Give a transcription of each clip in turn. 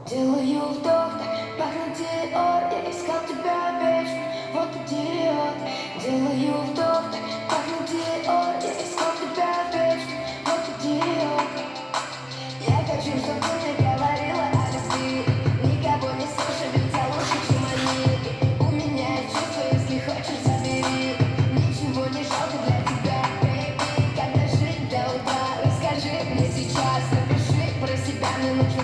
Делаю вдох, так пахнет Диор. Я искал тебя вечно, вот идиот. Делаю вдох, так пахнет Диор. Я искал тебя вечно, вот идиот. Я хочу, чтобы ты мне говорила о любви. Никого не слушай, ведь я лучше, чем они. У меня есть чувство, если хочешь, забери. Ничего не жалко для тебя, baby. Когда жить до утра, расскажи мне сейчас. Напиши про себя, мне нужно.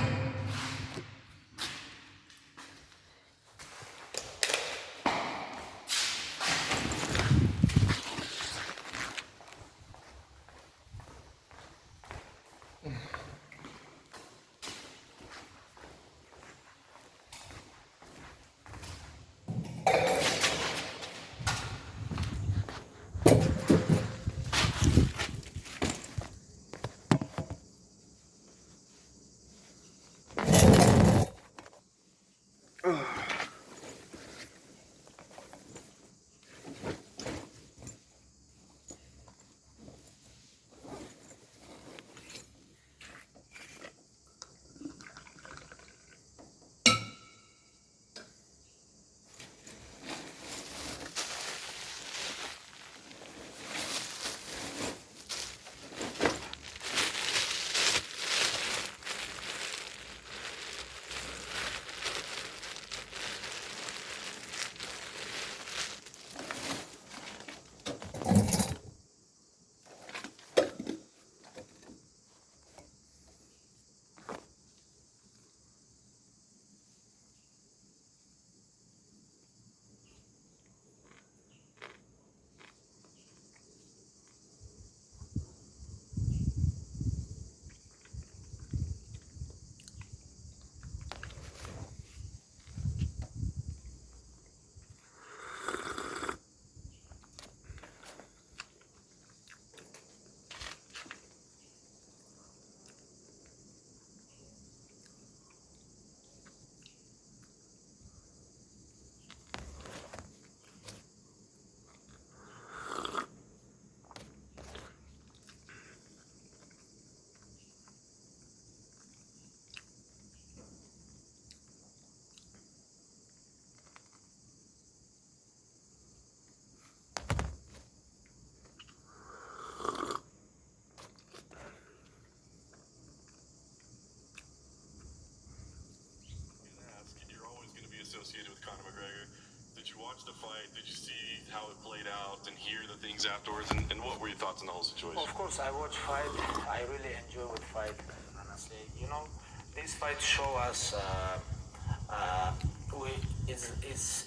Associated with Conor McGregor. Did you watch the fight? Did you see how it played out and hear the things afterwards? And what were your thoughts on the whole situation? Of course, I watch fight. I really enjoy with fight. Honestly, you know, this fight show us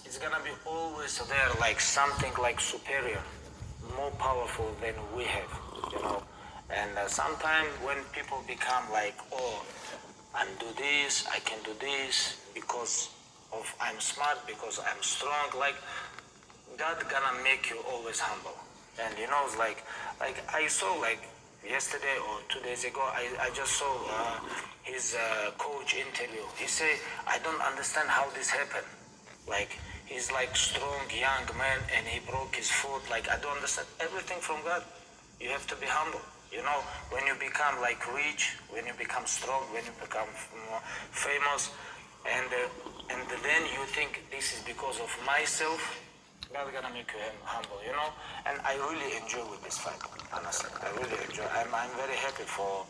it's gonna be always there, like something like superior, more powerful than we have. You know, and sometimes when people become like, oh, I do this, I can do this because of I'm smart, because I'm strong. Like God gonna make you always humble. And you know, it's like I saw like yesterday or 2 days ago, I just saw his coach interview. He say, I don't understand how this happened. Like he's like strong young man and he broke his foot. Like I don't understand everything from God. You have to be humble. You know, when you become like rich, when you become strong, when you become famous, and then you think this is because of myself. God gonna make you humble, you know. And I really enjoy with this fight, honestly. I really enjoy. I'm very happy for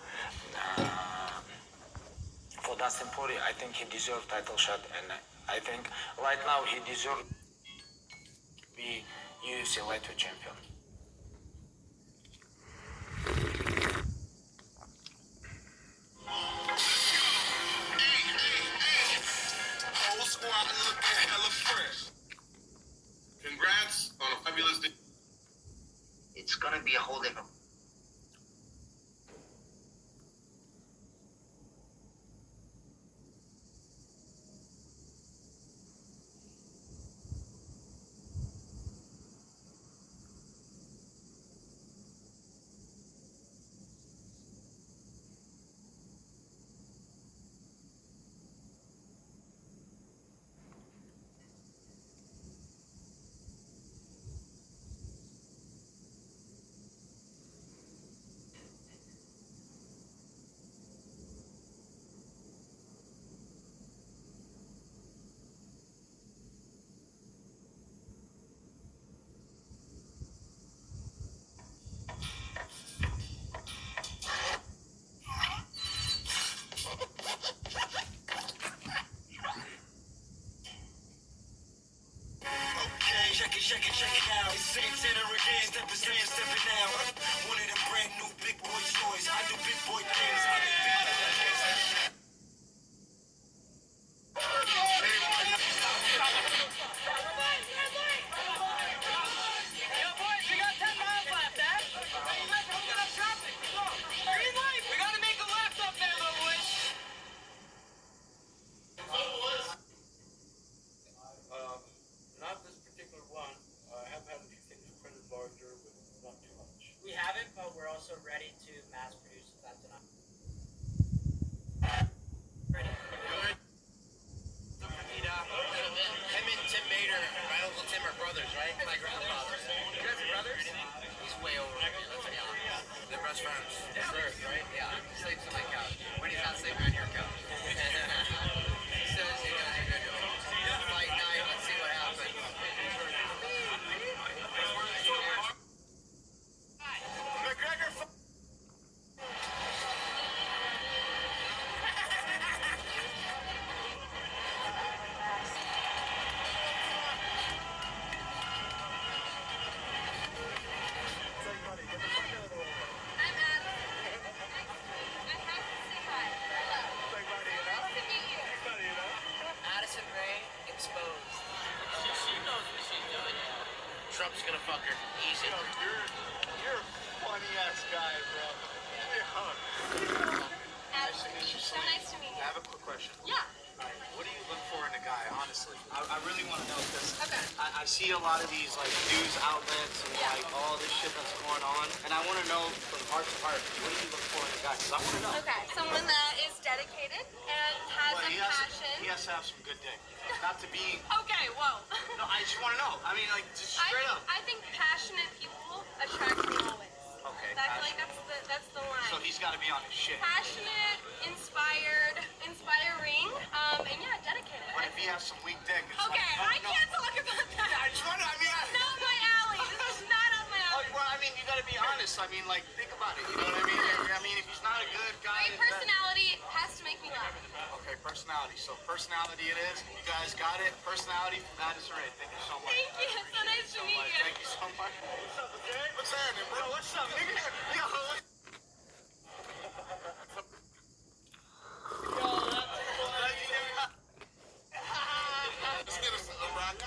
Dustin Poirier. I think he deserved title shot, and I think right now he deserves to be UFC lightweight champion. Whole squad looking hella fresh. Congrats on a fabulous day. It's gonna be a whole different. Check it out. It's Santana again, stepping out. One of them brand new big boy toys. I do big boy things. I make big boy things. Not this particular one. I have had a few things printed larger, but not too much. We haven't, but we're also ready to mass produce that tonight. Ready. Him and Tim Bader, my Uncle Tim are brothers, right? My grandfather. You guys are brothers? He's way over me. Let's be honest. They're best friends. Yeah. Sure, right? Yeah. He sleeps on my couch. When he's not sleeping on your couch. He says you guys are good to him. Fight night, let's see what happens. McGregor. Addison Ray exposed. She knows what she's doing. Trump's gonna fuck her easy. You're a funny ass guy, bro. Give me a hug. Nice to meet you. So nice to meet you. I have a quick question. Yeah. All right, what do you look for in a guy, honestly? I really want to know because Okay. I see a lot of these like news outlets and like all this shit that's going on, and I want to know from heart to heart, what do you look for in a guy? Because I want to know. Okay. Someone that is dedicated and has Well, a passion. he has to have some good dick. Not to be. Okay. Whoa. No, I just want to know. I mean, like, just straight up. I think passionate people attract me always. Okay. I feel like that's the line. So he's got to be on his shit. Passionate, inspiring, and yeah, dedicated. What if he has some weak dick? It's Okay, I like, no. can't talk about that. I just wonder. I mean, Not my alley. This is not up my alley. well, I mean, you got to be honest. I mean, like, think about it. You know what I mean? I mean, if he's not a good guy. My personality has to make me laugh. Okay, personality. So personality it is. You guys got it. Personality. That is right. Thank you so much. Thank you. It's so nice to meet you. Thank you so much. What's up, okay? What's happening, bro? What's up, nigga? Yo, Let's get us a rock.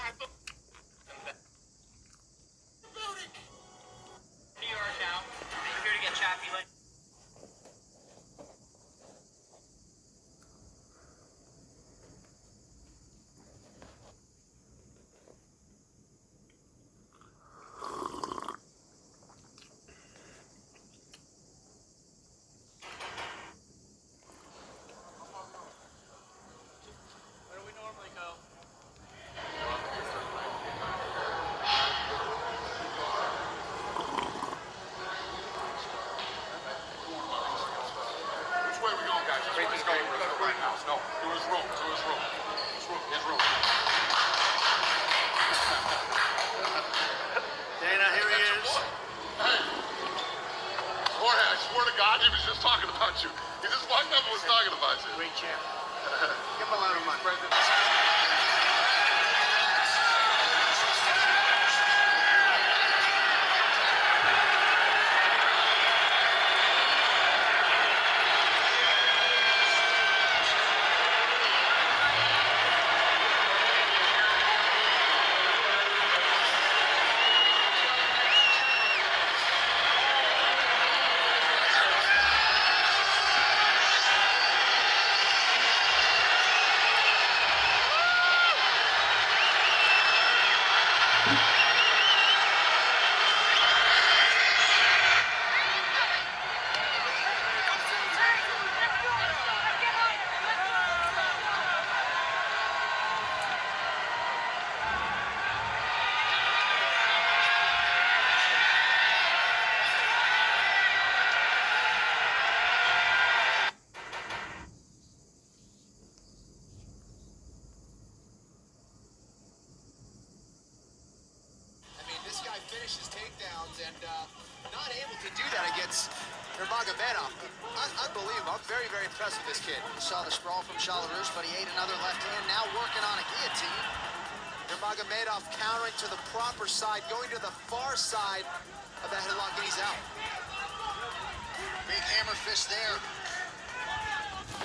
New York now. I'm here to get chappy like. champ. Give him a lot of money. Finishes takedowns and not able to do that against Nurmagomedov. Unbelievable. I'm very, very impressed with this kid. You saw the sprawl from Belarus, but he ate another left hand, now working on a guillotine. Nurmagomedov countering to the proper side, going to the far side of that headlock, and he's out. Big hammer fist there.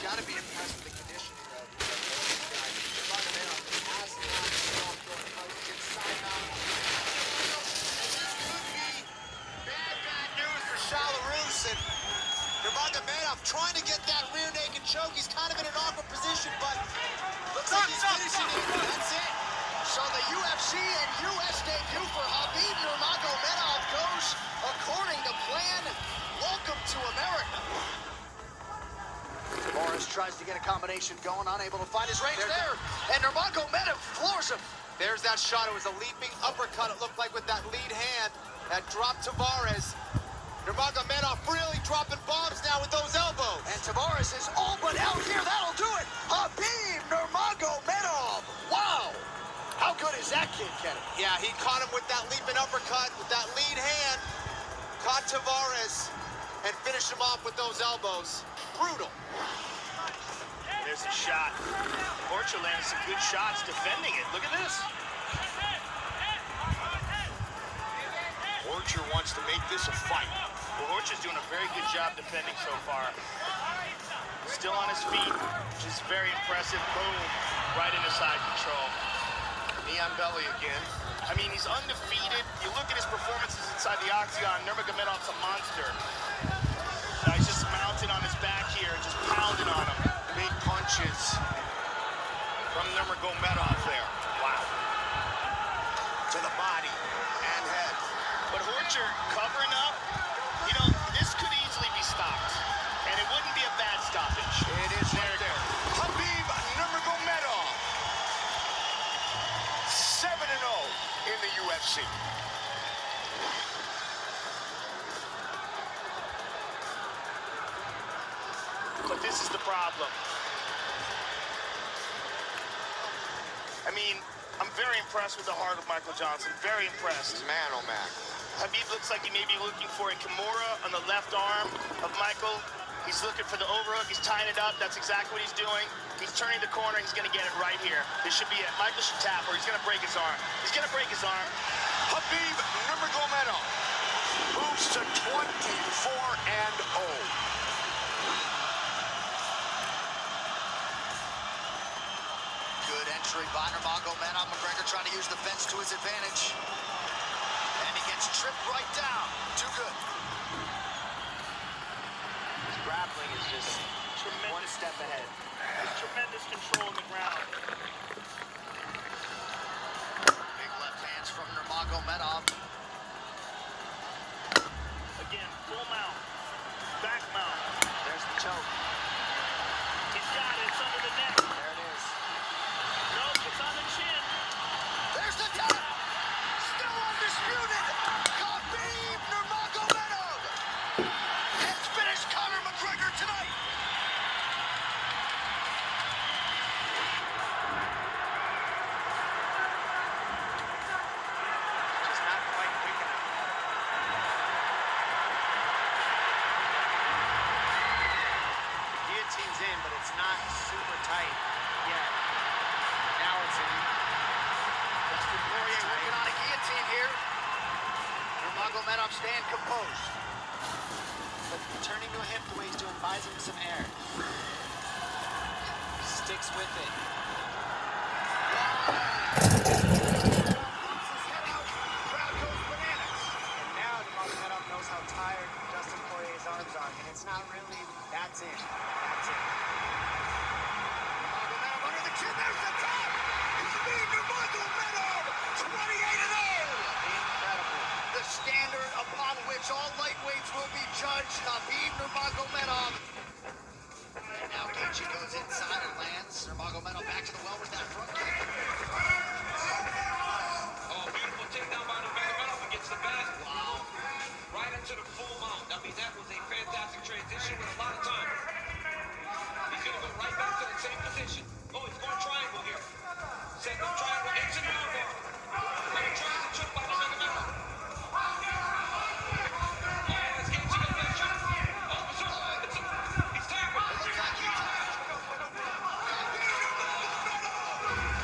Got to be impressed with the conditioning of this guy. Nurmagomedov has not stopped throwing punches inside mount. Belarus and Nurmagomedov trying to get that rear naked choke. He's kind of in an awkward position, but looks like he's finishing it. That's it. So the UFC and US debut for Khabib Nurmagomedov goes according to plan. Welcome to America. Morris tries to get a combination going, unable to find his range there. And Nurmagomedov floors him. There's that shot. It was a leaping uppercut, it looked like, with that lead hand that dropped Tavares. Nurmagomedov really dropping bombs now with those elbows. And Tavares is all but out here. That'll do it. Khabib Nurmagomedov. Wow. How good is that kid, Kenny? Yeah, he caught him with that leaping uppercut, with that lead hand. Caught Tavares and finished him off with those elbows. Brutal. There's a shot. Kowalchuk landed some good shots defending it. Look at this. Kowalchuk wants to make this a fight. Kowalchuk's doing a very good job defending so far. Still on his feet, which is very impressive. Boom, right into side control. Knee on belly again. I mean, he's undefeated. You look at his performances inside the octagon, Nurmagomedov's a monster. Now he's just mounted on his back here, just pounding on him. Big punches from Nurmagomedov there. Wow. To the body and head. But Kowalchuk covering up, you know, this could easily be stopped. And it wouldn't be a bad stoppage. It is right there. Khabib Nurmagomedov. 7-0 in the UFC. But this is the problem. I mean, I'm very impressed with the heart of Michael Johnson. Very impressed. Man, oh man. Khabib looks like he may be looking for a Kimura on the left arm of Michael. He's looking for the overhook. He's tying it up. That's exactly what he's doing. He's turning the corner. He's going to get it right here. This should be it. Michael should tap or he's going to break his arm. He's going to break his arm. Khabib Nurmagomedov moves to 24-0. Good entry by Nurmagomedov. McGregor trying to use the fence to his advantage. And he gets tripped right down. Too good. His grappling is just tremendous. One step ahead. There's tremendous control on the ground. Big left hands from Nurmagomedov. Again, full mount. Back mount. There's the choke. He's got it. It's under the neck. There it is. Nope, it's on the chin. There's the tap. Still undisputed. Khabib Nurmagomedov has finished Conor McGregor tonight. Just not quite quick enough. Guillotine's in, but it's not Nurmagomedov staying composed. But turning to a hip the way he's doing buys him some air. Sticks with it. Crowd goes bananas. And now Nurmagomedov knows how tired Dustin Poirier's arms are, and it's not really. That's it. That's it. Nurmagomedov under the chin. There's the top. Khabib Nurmagomedov, 28-0. Incredible. The standard upon which all lightweights will be judged. Khabib Nurmagomedov. And now Gaethje goes inside and lands. Nurmagomedov back to the well with that front kick. Oh, beautiful takedown by Nurmagomedov against the back. Wow. Right into the full mount. I mean, that was a fantastic transition with a lot of time. He's going to go right back to the same position. Oh, he's going triangle here. Set the triangle into the elbow. And he tries to choke by Nurmagomedov. Oh, it's Gaethje got that shot. Oh, he's tapping.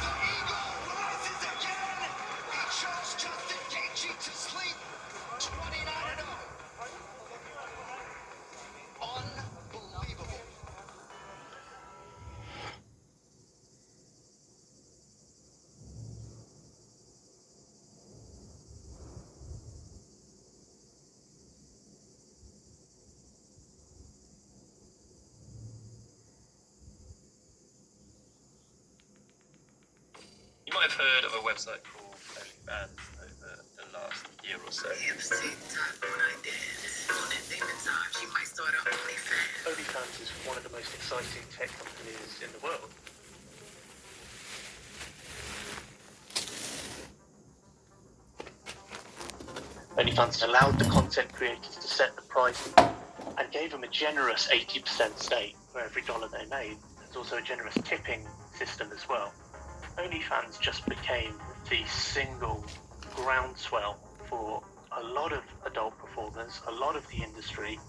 The eagle rises again. He chose Justin Gaethje to sleep. 29-0. Unbelievable. You might have heard of a website called OnlyFans over the last year or so. OnlyFans is one of the most exciting tech companies in the world. OnlyFans allowed the content creators to set the price and gave them a generous 80% stake for every dollar they made. There's also a generous tipping system as well. OnlyFans just became the single groundswell for a lot of adult performers, a lot of the industry,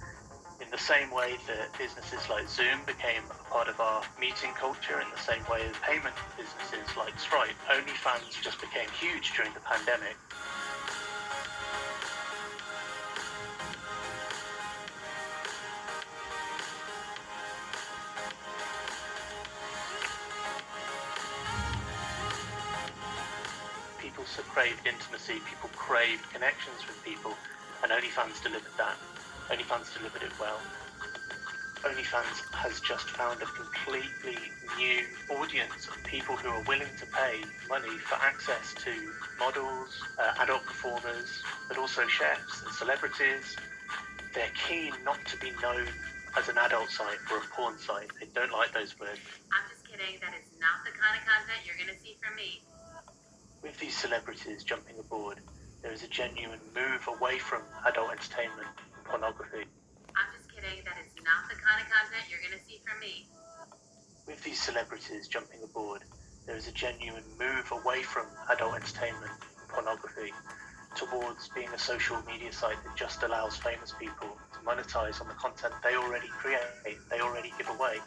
in the same way that businesses like Zoom became a part of our meeting culture, in the same way as payment businesses like Stripe. OnlyFans just became huge during the pandemic. People craved intimacy, people craved connections with people, and OnlyFans delivered that. OnlyFans delivered it well. OnlyFans has just found a completely new audience of people who are willing to pay money for access to models, adult performers, but also chefs and celebrities. They're keen not to be known as an adult site or a porn site. They don't like those words. I'm just kidding. That is not the kind of content you're going to see from me. With these celebrities jumping aboard, there is a genuine move away from adult entertainment and pornography. I'm just kidding. That is not the kind of content you're going to see from me. With these celebrities jumping aboard, there is a genuine move away from adult entertainment and pornography towards being a social media site that just allows famous people to monetize on the content they already create, they already give away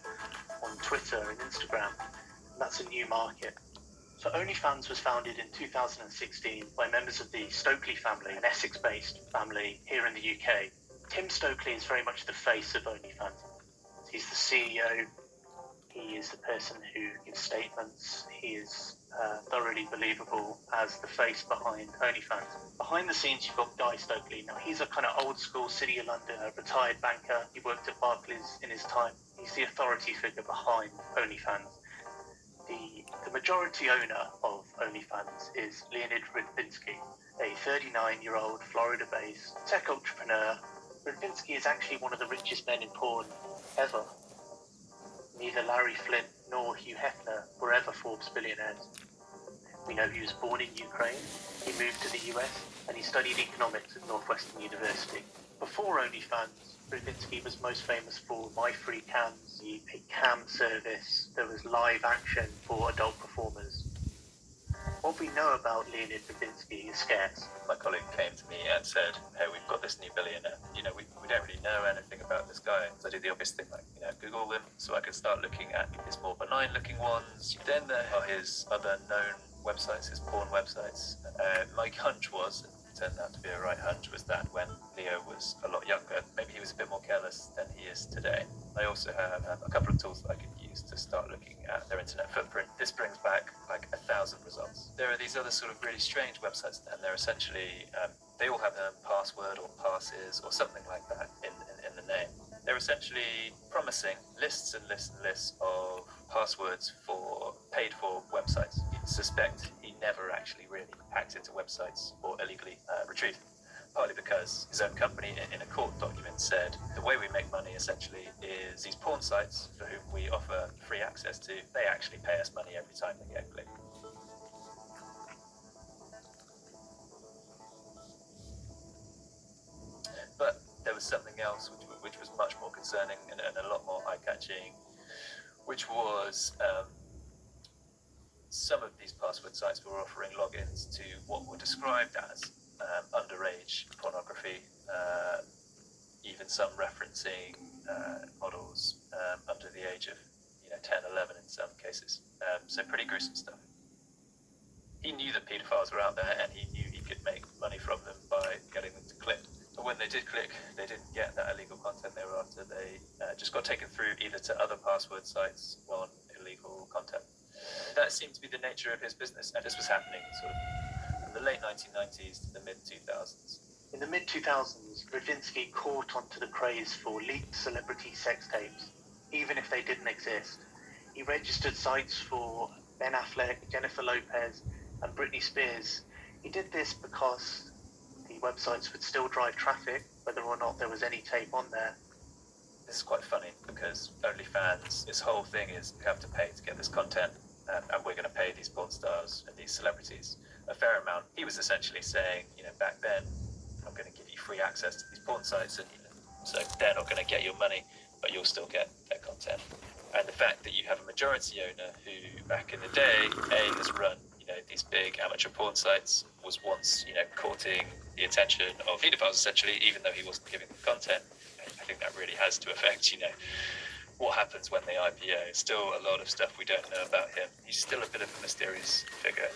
on Twitter and Instagram. And that's a new market. So OnlyFans was founded in 2016 by members of the Stokely family, an Essex-based family here in the UK. Tim Stokely is very much the face of OnlyFans. He's the CEO. He is the person who gives statements. He is thoroughly believable as the face behind OnlyFans. Behind the scenes, you've got Guy Stokely. Now, he's a kind of old school City of London, a retired banker. He worked at Barclays in his time. He's the authority figure behind OnlyFans. The majority owner of OnlyFans is Leonid Rybinski, a 39-year-old Florida-based tech entrepreneur. Rybinski is actually one of the richest men in porn ever. Neither Larry Flint nor Hugh Hefner were ever Forbes billionaires. We know he was born in Ukraine, he moved to the US, and he studied economics at Northwestern University. Before OnlyFans, Rybinski was most famous for My Free Cams, a cam service that was live action for adult performers. What we know about Leonid Rybinski is scarce. My colleague came to me and said, hey, we've got this new billionaire. You know, we don't really know anything about this guy. So I did the obvious thing, like, Google him so I could start looking at his more benign looking ones. Then there are his other known websites, his porn websites. My hunch was, turned out to be a right hunch was that when Leo was a lot younger, maybe he was a bit more careless than he is today. I also have a couple of tools that I could use to start looking at their internet footprint. This brings back like 1,000 results. There are these other sort of really strange websites, and they're essentially, they all have a password or passes or something like that in the name. They're essentially promising lists and lists and lists of passwords for paid-for websites. You'd suspect he never actually really hacked into websites or illegally retrieved them. Partly because his own company in a court document said the way we make money essentially is these porn sites for whom we offer free access to, they actually pay us money every time they get clicked. But there was something else which was much more concerning and a lot more eye-catching, which was some of these password sites were offering logins to what were described as underage pornography, even some referencing models under the age of 10, 11 in some cases. So pretty gruesome stuff. He knew that paedophiles were out there, and he knew he could make money from them by getting them to click. But when they did click, they didn't get that illegal content they were after. They just got taken through either to other password sites or illegal content. That seemed to be the nature of his business, and this was happening sort of from the late 1990s to the mid-2000s. In the mid-2000s, Brzezinski caught onto the craze for leaked celebrity sex tapes, even if they didn't exist. He registered sites for Ben Affleck, Jennifer Lopez, and Britney Spears. He did this because the websites would still drive traffic, whether or not there was any tape on there. This is quite funny because OnlyFans, this whole thing is you have to pay to get this content, and we're going to pay these porn stars and these celebrities a fair amount. He was essentially saying, back then, I'm going to give you free access to these porn sites, and so they're not going to get your money, but you'll still get their content. And the fact that you have a majority owner who, back in the day, has run these big amateur porn sites, was once courting the attention of paedophiles essentially, even though he wasn't giving them content. I think that really has to affect what happens when they IPO. Still a lot of stuff we don't know about him. He's still a bit of a mysterious figure.